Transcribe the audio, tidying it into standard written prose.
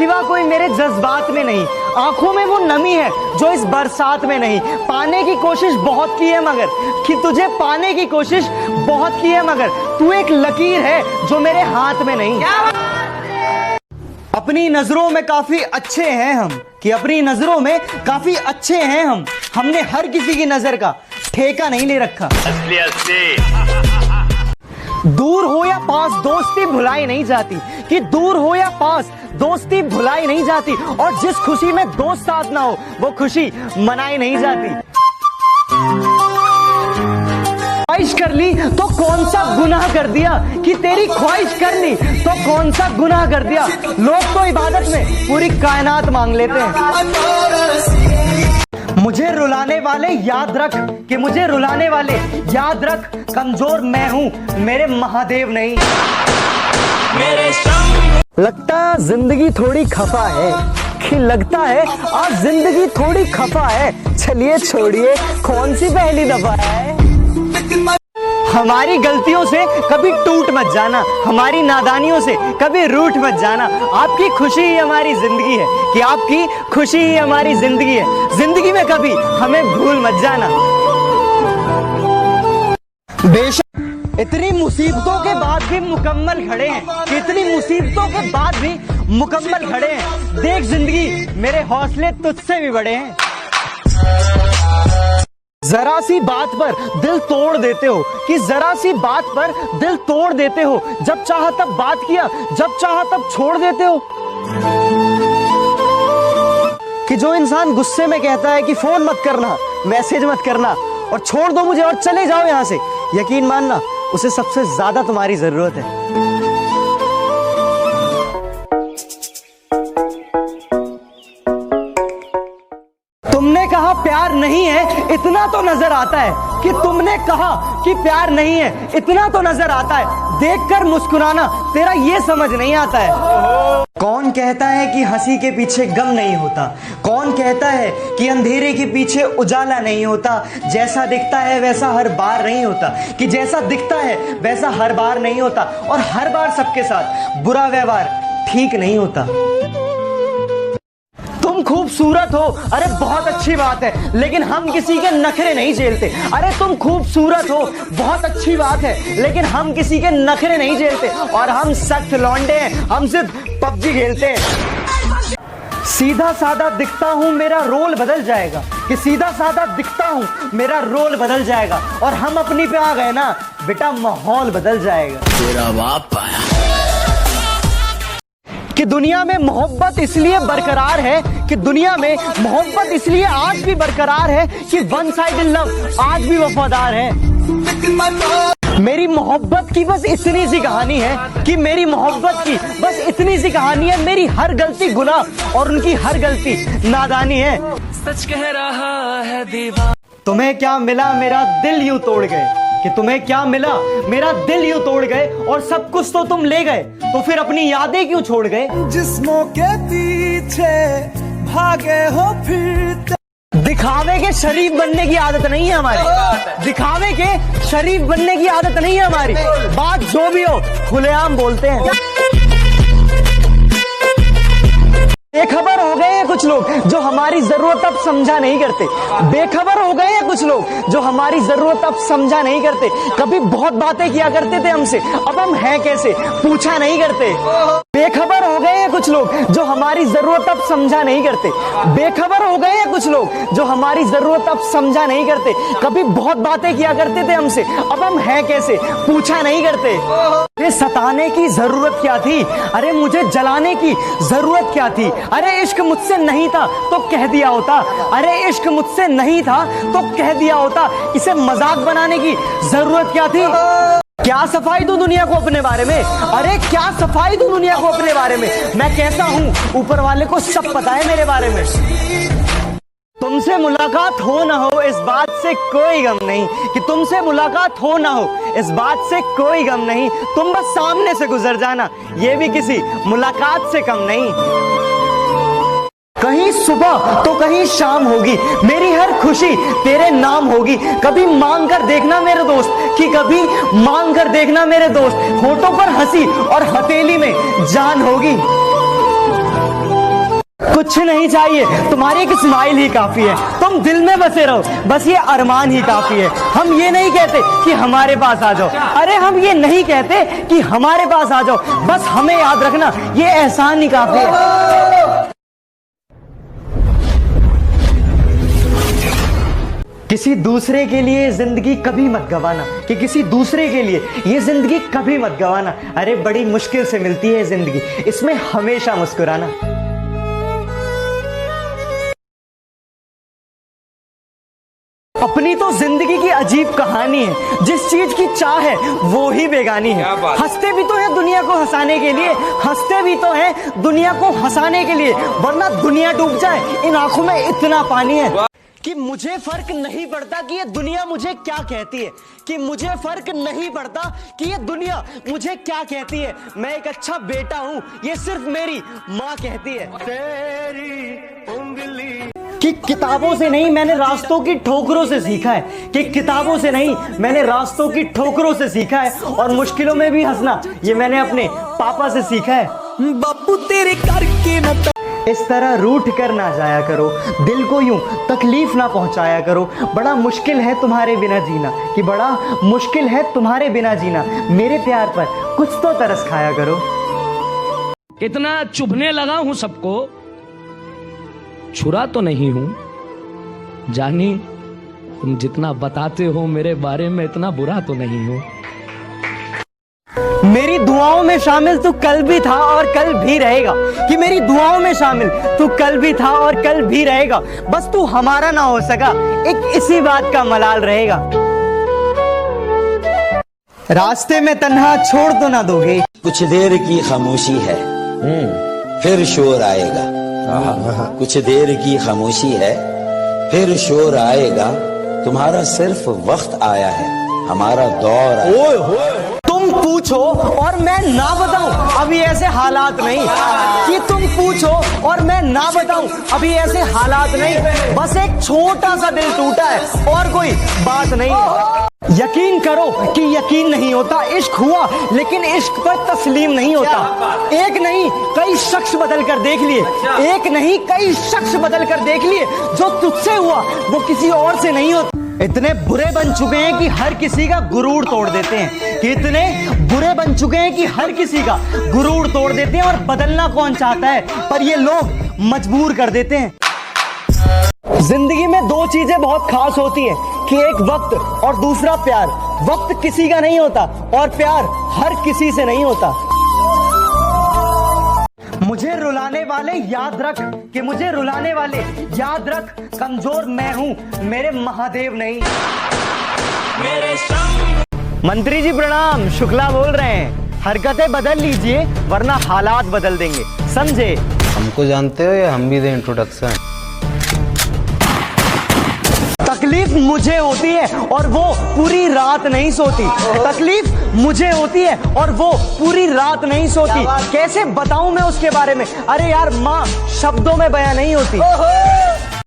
सिवा कोई मेरे जज्बात में नहीं। आंखों में वो नमी है जो इस बरसात में नहीं। पाने की कोशिश बहुत की है मगर, कि तुझे पाने की कोशिश बहुत की है मगर तू एक लकीर है जो मेरे हाथ में नहीं। अपनी नजरों में काफी अच्छे हैं हम, कि अपनी नजरों में काफी अच्छे हैं हम। हमने हर किसी की नजर का ठेका नहीं ले रखा। असली असली। दूर हो या पास दोस्ती भुलाई नहीं जाती, कि दूर हो या पास दोस्ती भुलाई नहीं जाती। और जिस खुशी में दोस्त साथ ना हो वो खुशी मनाई नहीं जाती। ख्वाहिश कर ली तो कौन सा गुनाह कर दिया, कि तेरी ख्वाहिश कर ली तो कौन सा गुनाह कर दिया। लोग तो इबादत में पूरी कायनात मांग लेते हैं। मुझे रुलाने वाले याद रख, कि मुझे रुलाने वाले याद रख, कमजोर मैं हूं मेरे महादेव नहीं। लगता जिंदगी थोड़ी खफा है, कि लगता है आज जिंदगी थोड़ी खफा है। चलिए छोड़िए कौन सी पहली दफा है। हमारी गलतियों से कभी टूट मत जाना, हमारी नादानियों से कभी रूठ मत जाना। आपकी खुशी ही हमारी जिंदगी है, कि आपकी खुशी ही हमारी जिंदगी है। जिंदगी में कभी हमें भूल मत जाना। बेशक इतनी मुसीबतों के बाद भी मुकम्मल खड़े हैं, कि इतनी मुसीबतों के बाद भी मुकम्मल खड़े हैं। देख जिंदगी मेरे हौसले तुझसे भी बड़े हैं। जरा सी बात पर दिल तोड़ देते हो, कि जरा सी बात पर दिल तोड़ देते हो। जब चाहा तब बात किया, जब चाहा तब छोड़ देते हो। कि जो इंसान गुस्से में कहता है कि फोन मत करना, मैसेज मत करना और छोड़ दो मुझे और चले जाओ यहां से, यकीन मानना उसे सबसे ज्यादा तुम्हारी जरूरत है। तुमने कहा प्यार नहीं है इतना तो नजर आता है, कि तुमने कहा कि प्यार नहीं है इतना तो नजर आता है। देखकर मुस्कुराना तेरा ये समझ नहीं आता है। कौन कहता है कि हंसी के पीछे गम नहीं होता, कौन कहता है कि अंधेरे के पीछे उजाला नहीं होता। जैसा दिखता है वैसा हर बार नहीं होता, कि जैसा दिखता है वैसा हर बार नहीं होता। और हर बार सबके साथ बुरा व्यवहार ठीक नहीं होता। तुम खूबसूरत हो, अरे बहुत अच्छी बात है, लेकिन हम किसी के नखरे नहीं झेलते। अरे तुम खूबसूरत हो, बहुत अच्छी बात है, लेकिन हम किसी के नखरे नहीं झेलते। और हम सख्त लौंडे हैं, हम सिर्फ पबजी खेलते हैं। सीधा साधा दिखता हूं मेरा रोल बदल जाएगा, कि सीधा साधा दिखता हूं मेरा रोल बदल जाएगा। और हम अपनी पे आ गए ना बेटा माहौल बदल जाएगा। तेरा बाप आया। कि दुनिया में मोहब्बत इसलिए बरकरार है, कि दुनिया में मोहब्बत इसलिए आज भी बरकरार है, कि वन साइडेड लव आज भी वफादार है। मेरी मोहब्बत की बस इतनी सी कहानी है, कि मेरी मोहब्बत की बस इतनी सी कहानी है। मेरी हर गलती गुनाह और उनकी हर गलती नादानी है। सच कह रहा है दीवार। तुम्हें क्या मिला मेरा दिल यूं तोड़ गए, कि तुम्हें क्या मिला मेरा दिल यूं तोड़ गए। और सब कुछ तो तुम ले गए, तो फिर अपनी यादें क्यों छोड़ गए। जिस्मों के पीछे भागे हो फिरते। दिखावे के शरीफ बनने की आदत नहीं है हमारी, दिखावे के शरीफ बनने की आदत नहीं है हमारी। बात जो भी हो खुलेआम बोलते हैं। बेखबर हो गए हैं कुछ लोग जो हमारी जरूरत अब समझा नहीं करते। बेखबर हो गए हैं कुछ लोग जो हमारी जरूरत अब समझा नहीं करते। कभी बहुत बातें किया करते थे हमसे, अब हम हैं कैसे पूछा नहीं करते। बेखबर हो गए हैं कुछ लोग जो हमारी जरूरत अब समझा नहीं करते। बेखबर हो गए हैं कुछ लोग जो हमारी जरूरत अब समझा नहीं करते। कभी बहुत बातें किया करते थे हमसे, अब हम हैं कैसे पूछा नहीं करते। ये सताने की जरूरत क्या थी, अरे मुझे जलाने की जरूरत क्या थी। अरे इश्क मुझसे नहीं था तो कह दिया होता, अरे इश्क मुझसे नहीं था तो कह दिया होता। इसे मजाक बनाने की जरूरत क्या थी। क्या सफाई दूं दुनिया को अपने बारे में, अरे क्या सफाई दूं दुनिया को अपने बारे में। मैं कैसा हूं ऊपर वाले को सब पता है मेरे बारे में। तुमसे मुलाकात हो ना हो इस बात से कोई गम नहीं, कि तुमसे मुलाकात हो ना हो इस बात से कोई गम नहीं। तुम बस सामने से गुजर जाना, ये भी किसी मुलाकात से कम नहीं। कहीं सुबह तो कहीं शाम होगी, मेरी हर खुशी तेरे नाम होगी। कभी मांग कर देखना मेरे दोस्त, कि कभी मांग कर देखना मेरे दोस्त। होठों पर हंसी और हथेली में जान होगी। कुछ नहीं चाहिए, तुम्हारी एक स्माइल ही काफी है। तुम दिल में बसे रहो, बस ये अरमान ही काफी है। हम ये नहीं कहते कि हमारे पास आ जाओ, अरे हम ये नहीं कहते कि हमारे पास आ जाओ, बस हमें याद रखना ये एहसान ही काफी है। किसी दूसरे के लिए जिंदगी कभी मत गवाना, कि किसी दूसरे के लिए ये जिंदगी कभी मत गवाना। अरे बड़ी मुश्किल से मिलती है जिंदगी, इसमें हमेशा मुस्कुराना। अपनी तो जिंदगी की अजीब कहानी है, जिस चीज की चाह है वो ही बेगानी है। हंसते भी तो है दुनिया को हंसाने के लिए, हंसते भी तो है दुनिया को हंसाने के लिए, वरना दुनिया डूब जाए इन आंखों में इतना पानी है कि मुझे फर्क नहीं पड़ता कि ये दुनिया मुझे क्या कहती है, कि मुझे फर्क नहीं पड़ता कि ये दुनिया मुझे क्या कहती है। मैं एक अच्छा बेटा हूं, ये सिर्फ मेरी माँ कहती है। तेरी उंगली कि किताबों से नहीं मैंने रास्तों की ठोकरों से सीखा है, कि किताबों से नहीं मैंने रास्तों की ठोकरों से सीखा है, और मुश्किलों में भी हंसना ये मैंने अपने पापा से सीखा है। बापू तेरे करके न इस तरह रूठ कर ना जाया करो, दिल को यूं तकलीफ ना पहुंचाया करो। बड़ा मुश्किल है तुम्हारे बिना जीना, कि बड़ा मुश्किल है तुम्हारे बिना जीना। मेरे प्यार पर कुछ तो तरस खाया करो। इतना चुभने लगा हूं सबको, छुरा तो नहीं हूं। जानी तुम जितना बताते हो मेरे बारे में इतना बुरा तो नहीं हूं। मेरी दुआओं में शामिल तू कल भी था और कल भी रहेगा, कि मेरी दुआओं में शामिल तू कल भी था और कल भी रहेगा। बस तू हमारा ना हो सका, एक इसी बात का मलाल रहेगा। रास्ते में तन्हा छोड़ तो ना दोगे। कुछ देर की खामोशी है, फिर शोर आएगा। कुछ देर की खामोशी है, फिर शोर आएगा। तुम्हारा सिर्फ वक्त आया है, हमारा दौर आया। तुम पूछो और मैं ना बताऊं, अभी ऐसे हालात नहीं। कि तुम पूछो और मैं ना बताऊं, अभी ऐसे हालात नहीं। बस एक छोटा सा दिल टूटा है और कोई बात नहीं। यकीन करो कि यकीन नहीं होता, इश्क हुआ लेकिन इश्क पर तस्लीम नहीं होता। एक नहीं कई शख्स बदल कर देख लिए, एक नहीं कई शख्स बदल कर देख लिए। जो तुझसे हुआ वो किसी और से नहीं होता। इतने बुरे बन चुके हैं कि हर किसी का गुरूर तोड़ देते हैं, कि इतने बुरे बन चुके हैं कि हर किसी का गुरूर तोड़ देते हैं। और बदलना कौन चाहता है, पर ये लोग मजबूर कर देते हैं। जिंदगी में दो चीजें बहुत खास होती हैं, कि एक वक्त और दूसरा प्यार। वक्त किसी का नहीं होता और प्यार हर किसी से नहीं होता। मुझे रुलाने वाले याद रख, कि मुझे रुलाने वाले याद रख, कमजोर मैं हूं मेरे महादेव नहीं। मंत्री जी प्रणाम, शुक्ला बोल रहे हैं। हरकतें बदल लीजिए वरना हालात बदल देंगे, समझे? हमको जानते हो या हम भी दें इंट्रोडक्शन? तकलीफ मुझे होती है और वो पूरी रात नहीं सोती। तकलीफ मुझे होती है और वो पूरी रात नहीं सोती। कैसे बताऊं मैं उसके बारे में? अरे यार माँ शब्दों में बयां नहीं होती।